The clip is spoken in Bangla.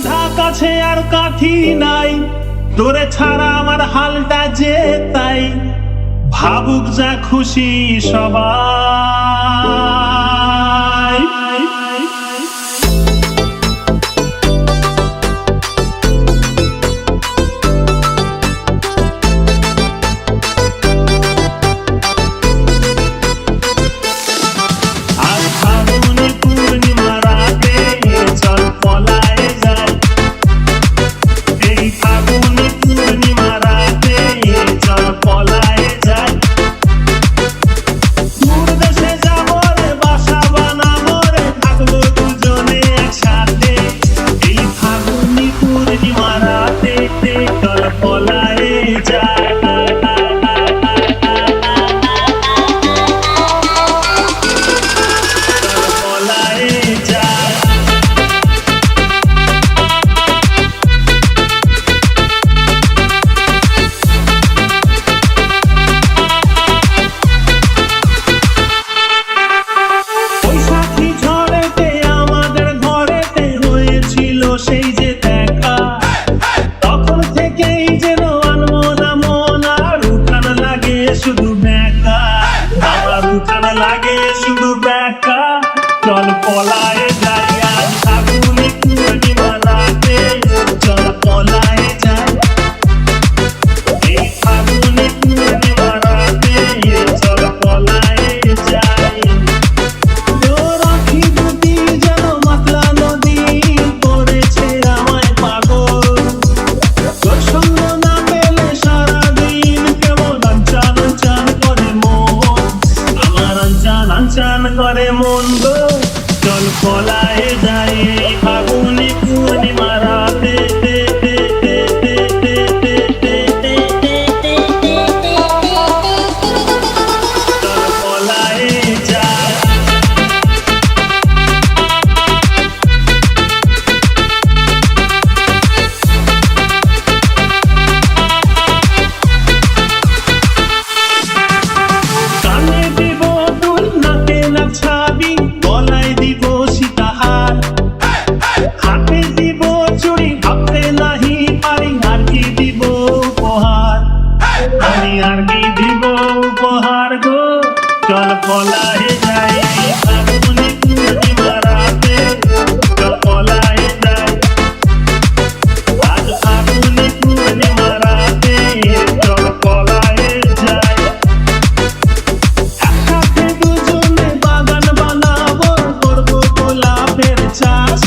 ঢাক আছে আর কাঠি নাই, তোরে ছাড়া আমার হালটা যে তাই। ভাবুক যা খুশি সবাই। সেই যে দেখা, তখন থেকেই যেন আনমনা মন, আর উঠান লাগে শুধু ব্যাকা, আমার উঠান লাগে শুধু ব্যাকা। চল পলায়ে যাই আজ ফাগুনে পূর্ণিমা রাতে, চল পলায়ে যাই এই ফাগুনে পূর্ণিমা রাতে, চল পলায়ে যাই। রাখি দুটি যেন মাতলা নদী করেছে আমায় পাগল, তোর সঙ্গ না পেলে সারাদিন কেমন আনচান আনচান করে মন, আমার আনচান আনচান করে মন গো। চল পলায়ে যাই এই ফাগুনে পূর্ণিমা রাতে, চল পলায়ে যাই। কানে দিব দুল, নাকে না ছাবি, গলায় দিব সীতাহার, হাতে দিব চুড়ি, ভাবতে নাহি পারি আর কি দিব উপহার, আমি আর কি দিব উপহার গো। চল পলায়ে যাই এই ফাগুনে পূর্ণিমা রাতে, চল পলায়ে যাই আজ ফাগুনে পূর্ণিমা রাতে, চল পলায়ে যাই। একসাথে দুজনে বাগান বানাবো, করবো গোলাপের চাষ,